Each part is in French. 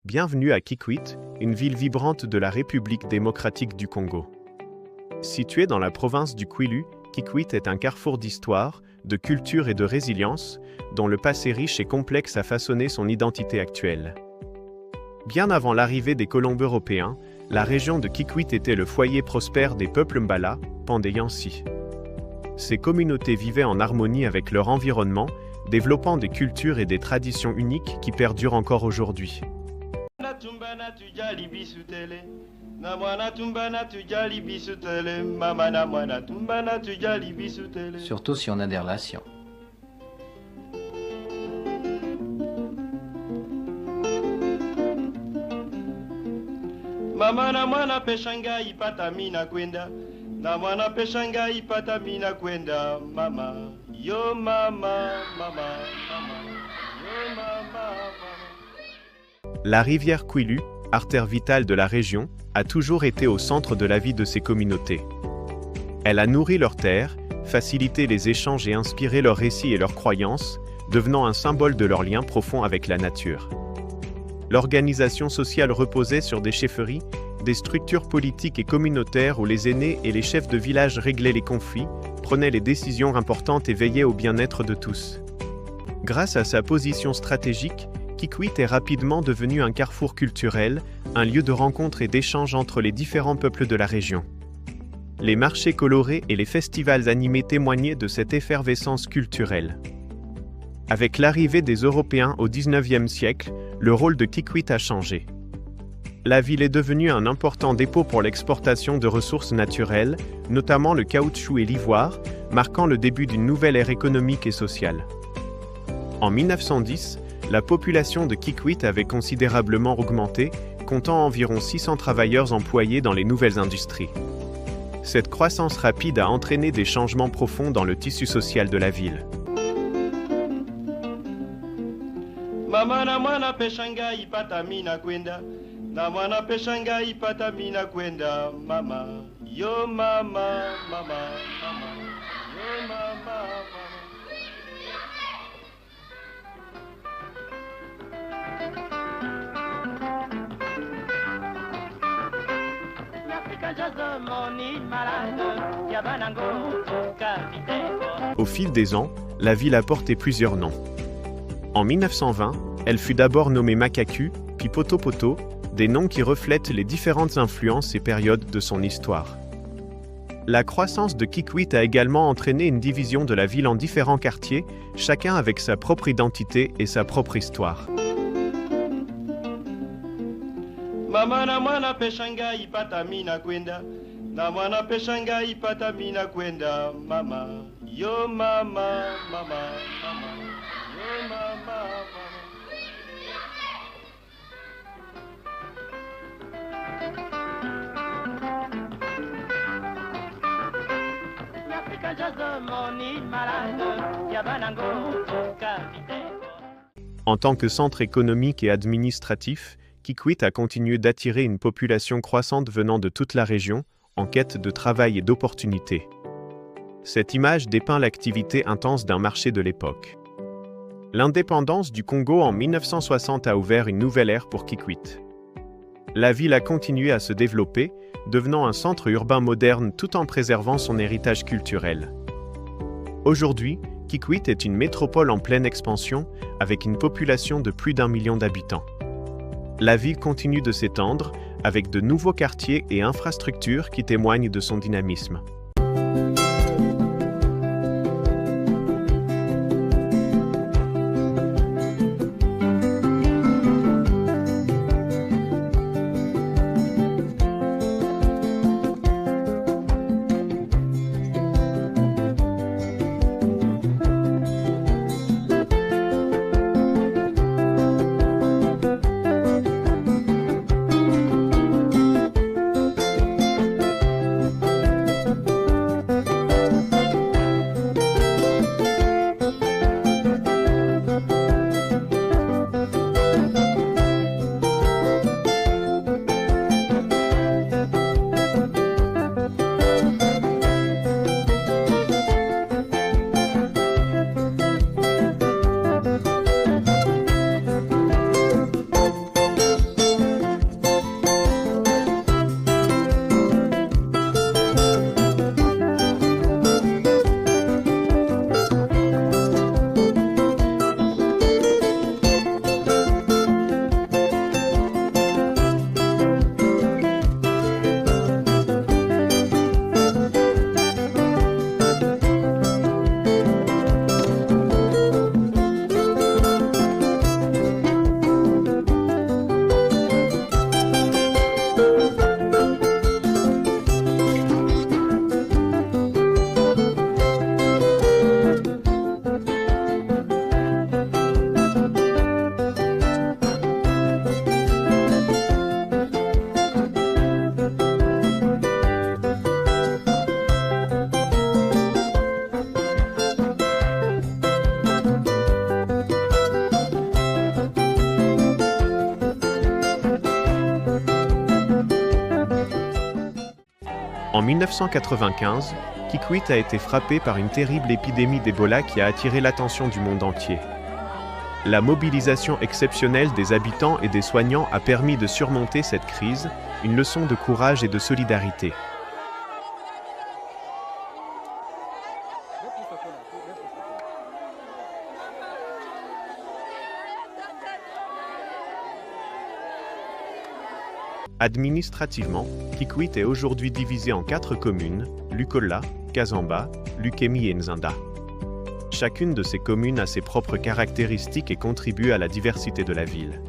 Bienvenue à Kikwit, une ville vibrante de la République démocratique du Congo. Située dans la province du Kwilu, Kikwit est un carrefour d'histoire, de culture et de résilience, dont le passé riche et complexe a façonné son identité actuelle. Bien avant l'arrivée des colons européens, la région de Kikwit était le foyer prospère des peuples Mbala, Pandé-Yansi. Ces communautés vivaient en harmonie avec leur environnement, développant des cultures et des traditions uniques qui perdurent encore aujourd'hui. Surtout si on a des relations. Mama na mwana peshanga ipata mina kwenda, na mwana peshanga ipata mina kwenda, mama, yo mama, mama, mama, yo mama, mama. La rivière Kwilu, artère vitale de la région, a toujours été au centre de la vie de ces communautés. Elle a nourri leurs terres, facilité les échanges et inspiré leurs récits et leurs croyances, devenant un symbole de leur lien profond avec la nature. L'organisation sociale reposait sur des chefferies, des structures politiques et communautaires où les aînés et les chefs de village réglaient les conflits, prenaient les décisions importantes et veillaient au bien-être de tous. Grâce à sa position stratégique, Kikwit est rapidement devenu un carrefour culturel, un lieu de rencontre et d'échange entre les différents peuples de la région. Les marchés colorés et les festivals animés témoignaient de cette effervescence culturelle. Avec l'arrivée des Européens au XIXe siècle, le rôle de Kikwit a changé. La ville est devenue un important dépôt pour l'exportation de ressources naturelles, notamment le caoutchouc et l'ivoire, marquant le début d'une nouvelle ère économique et sociale. En 1910, la population de Kikwit avait considérablement augmenté, comptant environ 600 travailleurs employés dans les nouvelles industries. Cette croissance rapide a entraîné des changements profonds dans le tissu social de la ville. Mama na mwana peshanga ipata mina kwenda, na mwana peshanga ipata mina kwenda, mama, yo mama, mama, mama, yo mama, mama. Au fil des ans, la ville a porté plusieurs noms. En 1920, elle fut d'abord nommée Makaku, puis Poto-Poto, des noms qui reflètent les différentes influences et périodes de son histoire. La croissance de Kikwit a également entraîné une division de la ville en différents quartiers, chacun avec sa propre identité et sa propre histoire. Mama na mwana peshanga ipata mina kwenda, na mwana peshanga ipata mina kwenda, mama, yo mama, mama, mama, yo mama, mama. En tant que centre économique et administratif, Kikwit a continué d'attirer une population croissante venant de toute la région, en quête de travail et d'opportunités. Cette image dépeint l'activité intense d'un marché de l'époque. L'indépendance du Congo en 1960 a ouvert une nouvelle ère pour Kikwit. La ville a continué à se développer, devenant un centre urbain moderne tout en préservant son héritage culturel. Aujourd'hui, Kikwit est une métropole en pleine expansion, avec une population de plus d'1 million d'habitants. La ville continue de s'étendre, avec de nouveaux quartiers et infrastructures qui témoignent de son dynamisme. En 1995, Kikwit a été frappé par une terrible épidémie d'Ebola qui a attiré l'attention du monde entier. La mobilisation exceptionnelle des habitants et des soignants a permis de surmonter cette crise, une leçon de courage et de solidarité. Administrativement, Kikwit est aujourd'hui divisé en 4 communes, Lukola, Kazamba, Lukemi et Nzinda. Chacune de ces communes a ses propres caractéristiques et contribue à la diversité de la ville.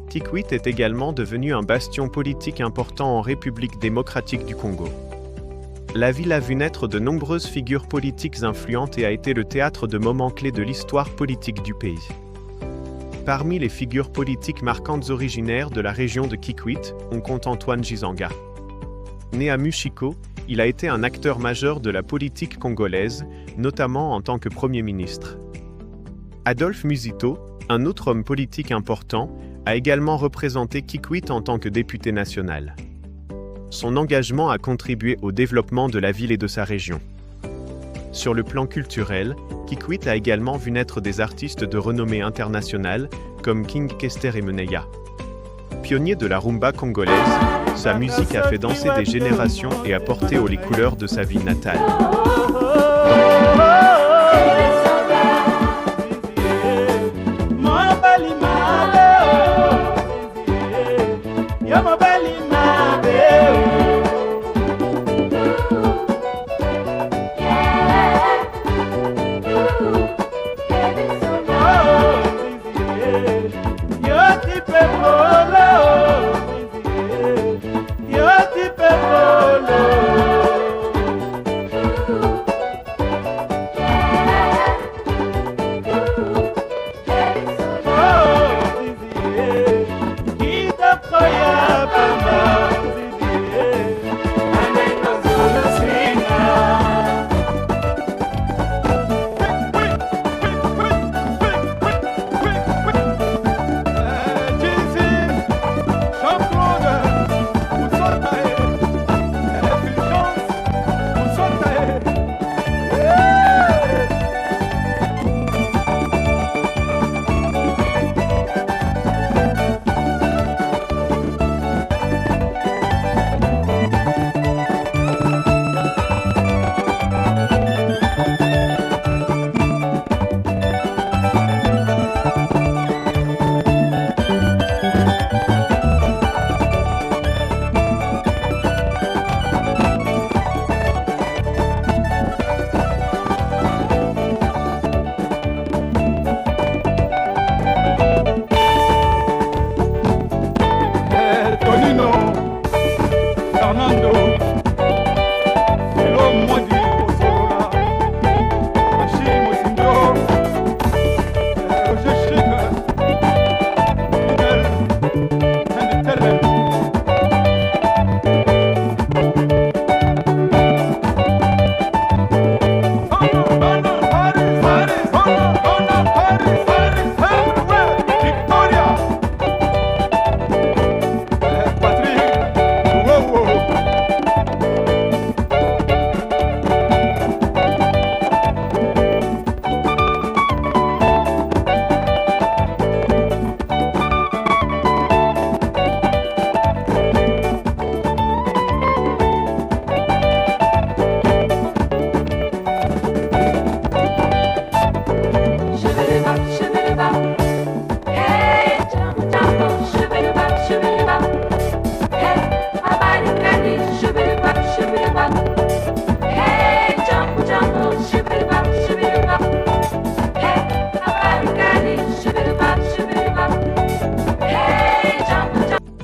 Kikwit est également devenu un bastion politique important en République démocratique du Congo. La ville a vu naître de nombreuses figures politiques influentes et a été le théâtre de moments clés de l'histoire politique du pays. Parmi les figures politiques marquantes originaires de la région de Kikwit, on compte Antoine Gizanga. Né à Mushiko, il a été un acteur majeur de la politique congolaise, notamment en tant que Premier ministre. Adolphe Musito, un autre homme politique important, a également représenté Kikwit en tant que député national. Son engagement a contribué au développement de la ville et de sa région. Sur le plan culturel, Kikwit a également vu naître des artistes de renommée internationale, comme King Kester et Meneya. Pionnier de la rumba congolaise, sa musique a fait danser des générations et a porté haut les couleurs de sa ville natale.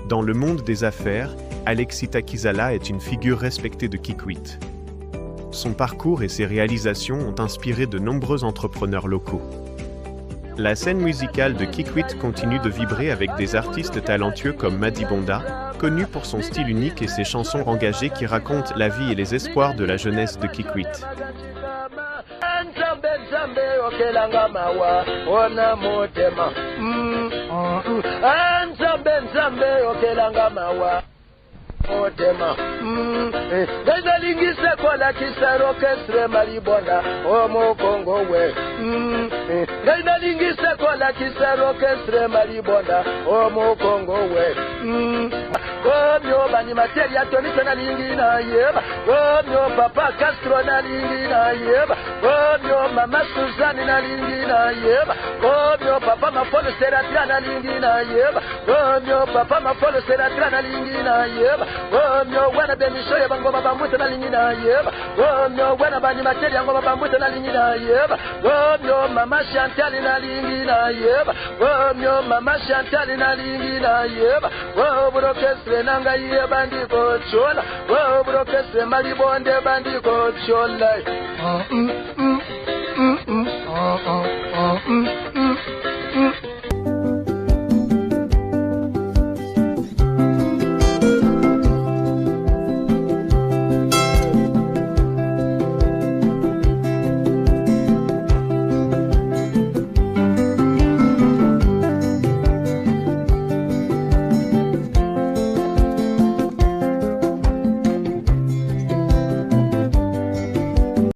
Dans le monde des affaires, Alexis Takizala est une figure respectée de Kikwit. Son parcours et ses réalisations ont inspiré de nombreux entrepreneurs locaux. La scène musicale de Kikwit continue de vibrer avec des artistes talentueux comme Madi Bonda, connu pour son style unique et ses chansons engagées qui racontent la vie et les espoirs de la jeunesse de Kikwit. Otema Gaina lingise kola kisaro kesre maribonda Omo Kongo we Gaina lingise kola kisaro kesre maribonda Omo Kongo we Omyo bani materia tonito na lingi na yeba Omyo papa Castro na lingi na yeba Omyo mama Suzanne na lingi na yeba Omyo papa Mafolo Seratra na lingi na yeba Omyo papa Mafolo Seratra na lingi na yeba Omyo wana bemisho ya bango babambuta na lingi na yeba Omyo wana bani materia ngoma babambuta na lingi na yeba Omyo mama Chantal na lingi na yeba Omyo mama Chantal na lingi na yeba Obrokesre nanga ye bandiko chola Obrokesre maribonde bandiko chola